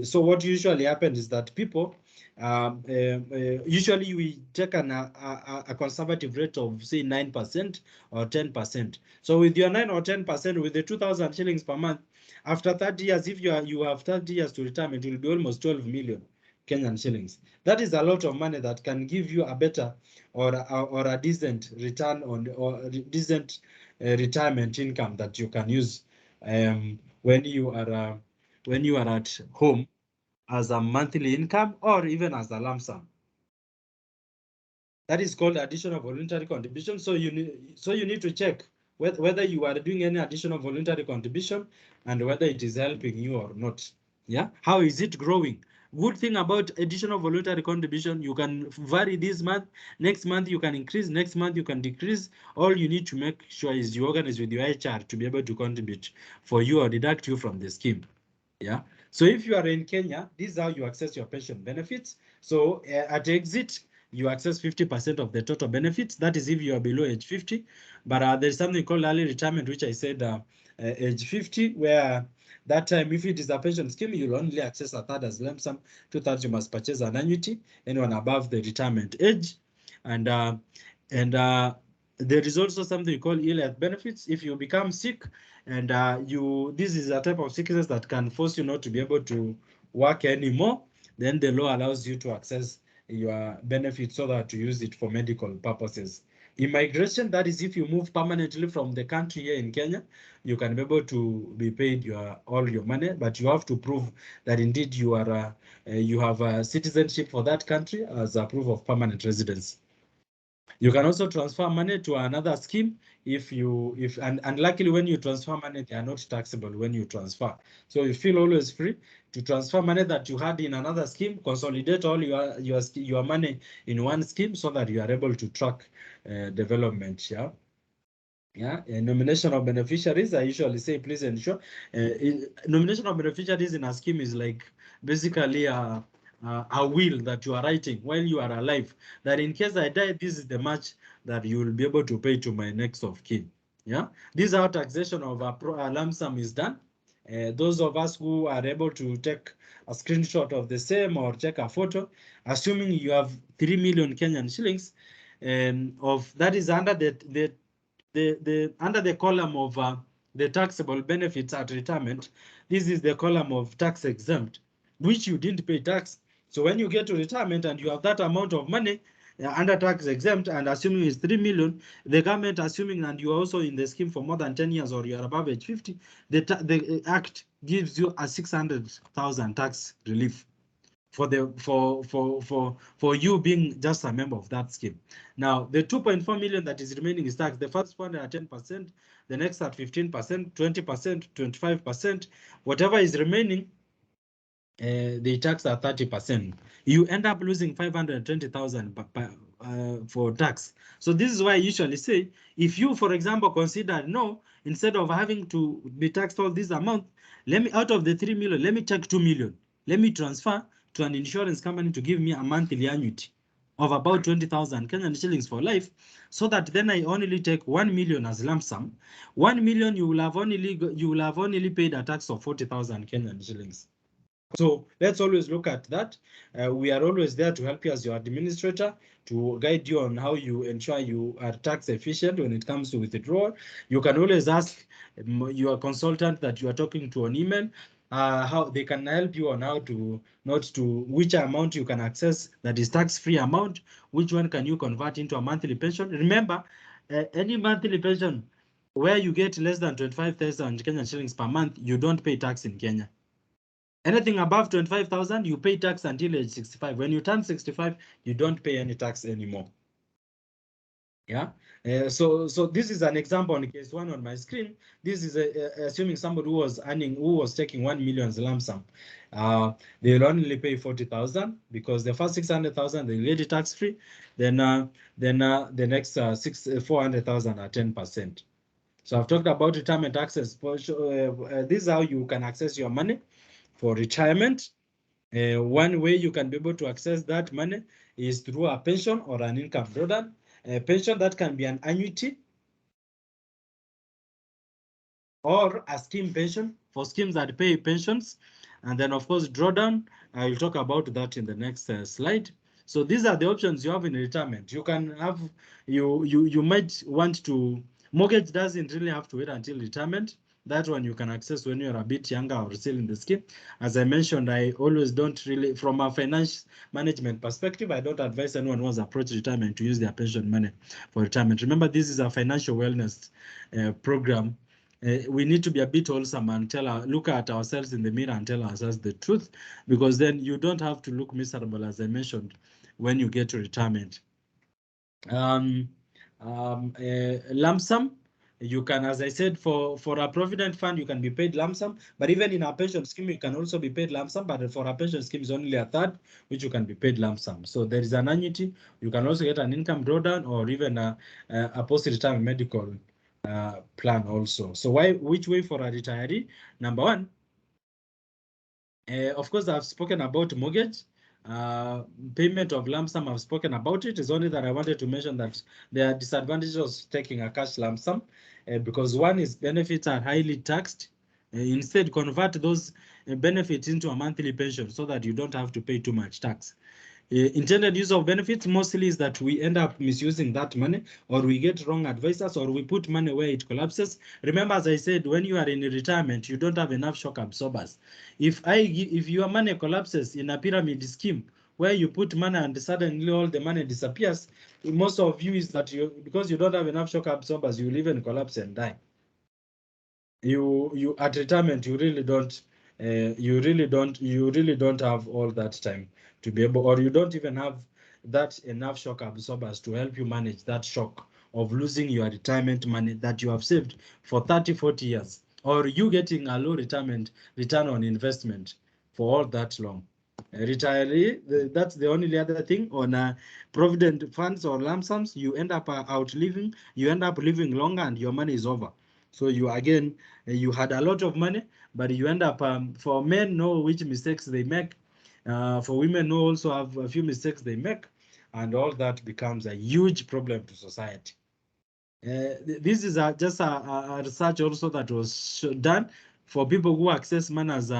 So what usually happens is that people, usually we take a conservative rate of say 9% or 10%. So with your 9 or 10%, with the 2,000 shillings per month, after 30 years, if you have 30 years to retirement, it will be almost 12 million Kenyan shillings. That is a lot of money that can give you a better or a decent return on or decent retirement income that you can use when you are at home as a monthly income or even as a lump sum. That is called additional voluntary contribution. So you need to check whether you are doing any additional voluntary contribution and whether it is helping you or not. Yeah, how is it growing? Good thing about additional voluntary contribution, you can vary this month, next month you can increase, next month you can decrease. All you need to make sure is you organize with your HR to be able to contribute for you or deduct you from the scheme. Yeah. So if you are in Kenya, this is how you access your pension benefits. So at exit, you access 50% of the total benefits. That is if you are below age 50. But there's something called early retirement, which I said age 50, where that time, if it is a pension scheme, you'll only access a third as lump sum. Two-thirds you must purchase an annuity, anyone above the retirement age. And there is also something called ill health benefits. If you become sick and this is a type of sickness that can force you not to be able to work anymore, then the law allows you to access your benefits so that to use it for medical purposes. Immigration, that is if you move permanently from the country here in Kenya, you can be able to be paid all your money, but you have to prove that indeed you have a citizenship for that country as a proof of permanent residence. You can also transfer money to another scheme and luckily when you transfer money, they are not taxable when you transfer. So you feel always free to transfer money that you had in another scheme, consolidate all your money in one scheme so that you are able to track development. Yeah. Yeah, nomination of beneficiaries. I usually say, please ensure nomination of beneficiaries in a scheme is like basically a will that you are writing while you are alive. That in case I die, this is the much that you will be able to pay to my next of kin. Yeah, this is how taxation of a lump sum is done. Those of us who are able to take a screenshot of the same or take a photo, assuming you have 3 million Kenyan shillings, of that is under the under the column of the taxable benefits at retirement. This is the column of tax exempt, which you didn't pay tax. So when you get to retirement and you have that amount of money under tax exempt, and assuming it's 3 million, the government assuming, and you are also in the scheme for more than 10 years or you are above age 50, the act gives you a 600,000 tax relief for the for you being just a member of that scheme. Now, the 2.4 million that is remaining is taxed. The first one at 10%, the next at 15%, 20%, 25%. Whatever is remaining, they tax at 30%. You end up losing 520,000 for tax. So this is why I usually say, if you, for example, consider no, instead of having to be taxed all this amount, let me, out of the 3 million, let me take 2 million. Let me transfer to an insurance company to give me a monthly annuity of about 20,000 Kenyan shillings for life, so that then I only take 1 million as lump sum. 1 million, you will have only paid a tax of 40,000 Kenyan shillings. So let's always look at that. We are always there to help you as your administrator, to guide you on how you ensure you are tax efficient when it comes to withdrawal. You can always ask your consultant that you are talking to on email how they can help you on how to not to which amount you can access that is tax-free amount, which one can you convert into a monthly pension. Remember, any monthly pension where you get less than 25,000 Kenyan shillings per month, you don't pay tax in Kenya. Anything above 25,000, you pay tax until age 65. When you turn 65, you don't pay any tax anymore. Yeah. So this is an example on case one on my screen. This is assuming somebody who was taking 1 million lump sum. They'll only pay 40,000 because the first 600,000 they get it tax free. Then the next 400,000 are 10%. So I've talked about retirement access. This is how you can access your money for retirement. One way you can be able to access that money is through a pension or an income drawdown. A pension that can be an annuity or a scheme pension for schemes that pay pensions. And then, of course, drawdown. I will talk about that in the next slide. So these are the options you have in retirement. You can have, you might want to, mortgage doesn't really have to wait until retirement. That one you can access when you're a bit younger or still in the scheme. As I mentioned, I always don't really, from a finance management perspective, I don't advise anyone who has approached retirement to use their pension money for retirement. Remember, this is a financial wellness program. We need to be a bit wholesome and look at ourselves in the mirror and tell ourselves the truth, because then you don't have to look miserable, as I mentioned, when you get to retirement. Lump sum, you can, as I said, for a provident fund, you can be paid lump sum, but even in a pension scheme, you can also be paid lump sum, but for a pension scheme, it's only a third, which you can be paid lump sum. So there is an annuity. You can also get an income drawdown or even a post-retirement medical plan also. So which way for a retiree? Number one, of course, I've spoken about mortgage. Payment of lump sum, I've spoken about it. It's only that I wanted to mention that there are disadvantages of taking a cash lump sum because one is benefits are highly taxed. Instead, convert those benefits into a monthly pension so that you don't have to pay too much tax. Intended use of benefits mostly is that we end up misusing that money, or we get wrong advisors, or we put money where it collapses. Remember, as I said, when you are in retirement, you don't have enough shock absorbers. If your money collapses in a pyramid scheme where you put money and suddenly all the money disappears, most of you is that because you don't have enough shock absorbers, you will even collapse and die. You at retirement, you really don't have all that time to be able, or you don't even have that enough shock absorbers to help you manage that shock of losing your retirement money that you have saved for 30-40 years, or you getting a low retirement return on investment for all that long. retiree, that's the only other thing. On provident funds or lump sums, you end up outliving, you end up living longer and your money is over. So you again, you had a lot of money, but you end up, for men know which mistakes they make. For women know also have a few mistakes they make, and all that becomes a huge problem to society. This is just a research also that was done for people who access money as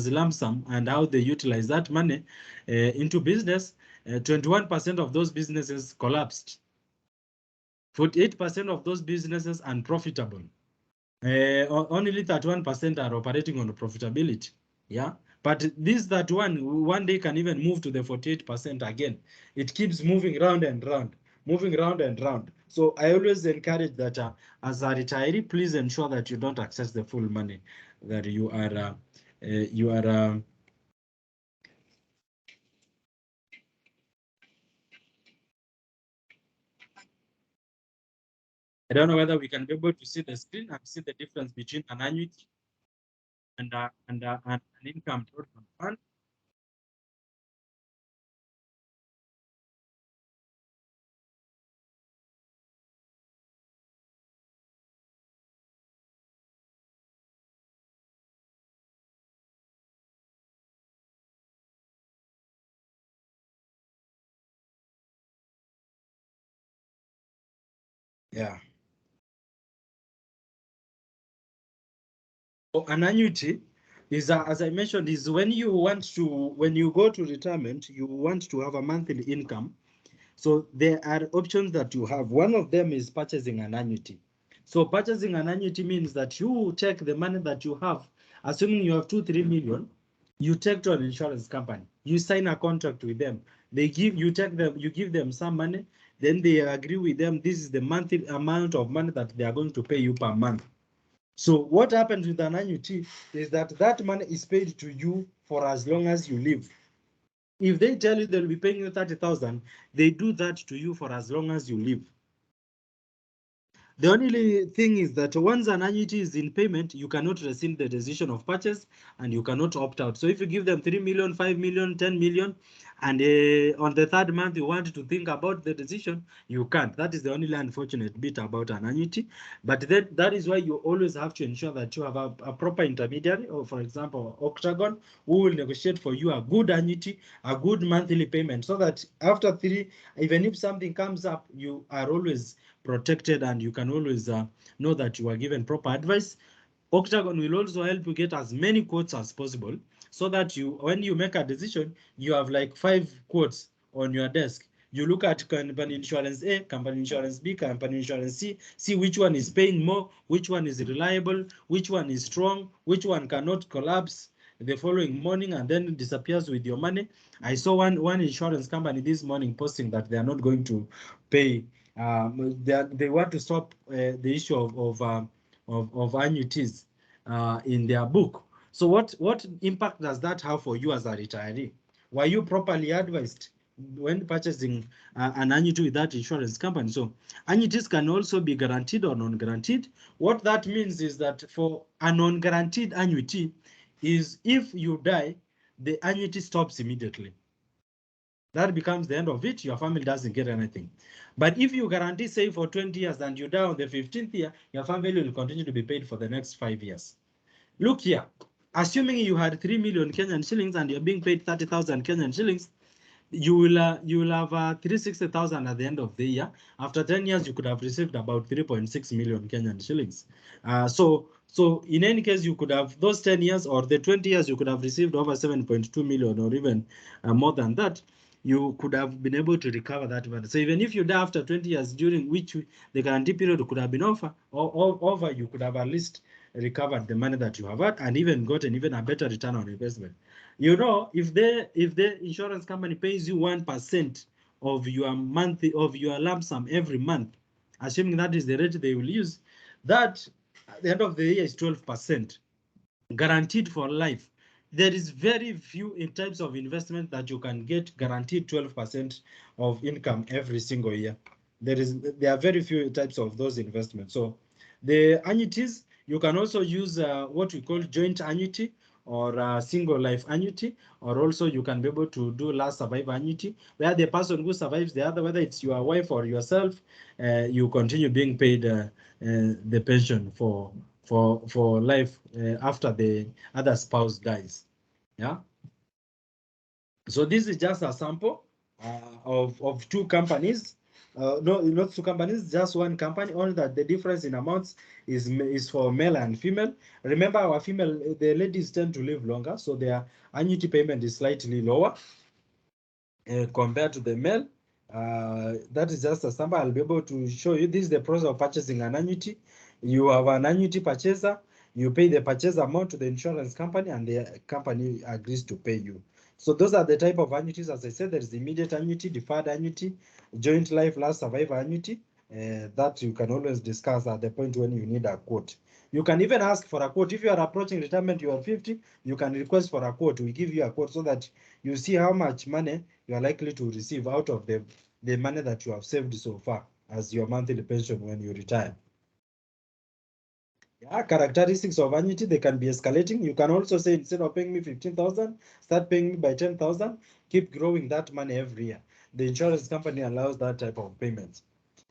lump sum and how they utilize that money into business. 21% of those businesses collapsed. 48% of those businesses unprofitable. Only 31% are operating on profitability. Yeah. But this that one day can even move to the 48% again. It keeps moving round and round, moving round and round. So I always encourage that as a retiree, please ensure that you don't access the full money that you are. I don't know whether we can be able to see the screen and see the difference between an annuity and an income total fund. Yeah. So an annuity is, as I mentioned, is when when you go to retirement, you want to have a monthly income. So there are options that you have. One of them is purchasing an annuity. So purchasing an annuity means that you take the money that you have, assuming you have 2-3 million, you take to an insurance company. You sign a contract with them. You give them some money, then they agree with them. This is the monthly amount of money that they are going to pay you per month. So what happens with an annuity is that that money is paid to you for as long as you live. If they tell you they'll be paying you 30,000, they do that to you for as long as you live. The only thing is that once an annuity is in payment, you cannot rescind the decision of purchase and you cannot opt out. So if you give them 3 million, 5 million, 10 million, and on the third month you want to think about the decision, you can't. That is the only unfortunate bit about an annuity. But that is why you always have to ensure that you have a proper intermediary, or for example, Octagon, who will negotiate for you a good annuity, a good monthly payment, so that after three, even if something comes up, you are always protected and you can always know that you are given proper advice. Octagon will also help you get as many quotes as possible, so that when you make a decision, you have like 5 quotes on your desk. You look at company insurance A, company insurance B, company insurance C, see which one is paying more, which one is reliable, which one is strong, which one cannot collapse the following morning and then disappears with your money. I saw one insurance company this morning posting that they are not going to pay. They want to stop the issue of annuities in their book. So what impact does that have for you as a retiree? Were you properly advised when purchasing an annuity with that insurance company? So annuities can also be guaranteed or non-guaranteed. What that means is that for a non-guaranteed annuity is if you die, the annuity stops immediately. That becomes the end of it. Your family doesn't get anything. But if you guarantee, say, for 20 years and you die on the 15th year, your family will continue to be paid for the next 5 years. Look here, assuming you had 3 million Kenyan shillings and you're being paid 30,000 Kenyan shillings, you will have 360,000 at the end of the year. After 10 years, you could have received about 3.6 million Kenyan shillings. So in any case, you could have those 10 years or the 20 years, you could have received over 7.2 million or even more than that. You could have been able to recover that money. So even if you die after 20 years, during which the guarantee period could have been over, you could have at least recovered the money that you have had and even gotten even a better return on investment. You know, if the insurance company pays you 1% of your lump sum every month, assuming that is the rate they will use, that at the end of the year is 12%, guaranteed for life. There is very few in types of investment that you can get guaranteed 12% of income every single year. There are very few types of those investments. So the annuities, you can also use what we call joint annuity, or a single life annuity, or also you can be able to do last survivor annuity, where the person who survives the other, whether it's your wife or yourself, you continue being paid the pension for life after the other spouse dies. Yeah. So this is just a sample of two companies. No, not two companies, just one company. Only that the difference in amounts is for male and female. Remember, our female, the ladies tend to live longer, so their annuity payment is slightly lower compared to the male. That is just a sample. I'll be able to show you. This is the process of purchasing an annuity. You have an annuity purchaser. You pay the purchase amount to the insurance company, and the company agrees to pay you. So those are the type of annuities. As I said, there is immediate annuity, deferred annuity, joint life last survivor annuity. That you can always discuss at the point when you need a quote. You can even ask for a quote. If you are approaching retirement, you are 50, you can request for a quote. We give you a quote so that you see how much money you are likely to receive out of the money that you have saved so far as your monthly pension when you retire. Yeah, characteristics of annuity, they can be escalating. You can also say, instead of paying me 15,000, start paying me by 10,000, keep growing that money every year. The insurance company allows that type of payments.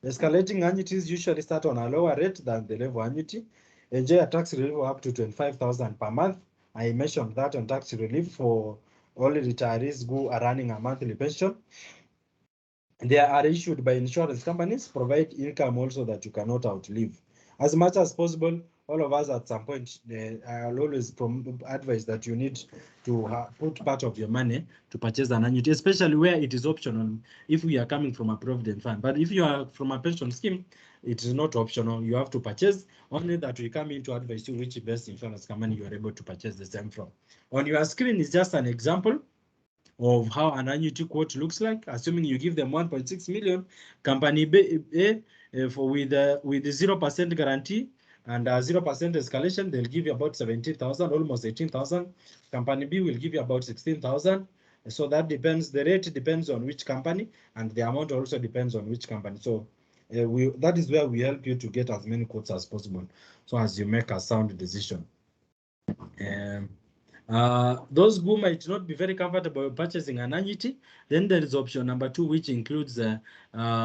Escalating annuities usually start on a lower rate than the level annuity. Enjoy a tax relief of up to 25,000 per month. I mentioned that on tax relief for only retirees who are running a monthly pension. They are issued by insurance companies, provide income also that you cannot outlive. As much as possible, all of us at some point, I'll always advise that you need to put part of your money to purchase an annuity, especially where it is optional if we are coming from a provident fund. But if you are from a pension scheme, it is not optional. You have to purchase, only that we come in to advise you which best insurance company you are able to purchase the same from. On your screen is just an example of how an annuity quote looks like, assuming you give them 1.6 million. Company A, for with 0% guarantee and 0% escalation, they'll give you about 17,000, almost 18,000. Company B will give you about 16,000. So that depends. The rate depends on which company, and the amount also depends on which company. So that is where we help you to get as many quotes as possible, so as you make a sound decision. Those who might not be very comfortable purchasing an annuity, then there is option number 2, which includes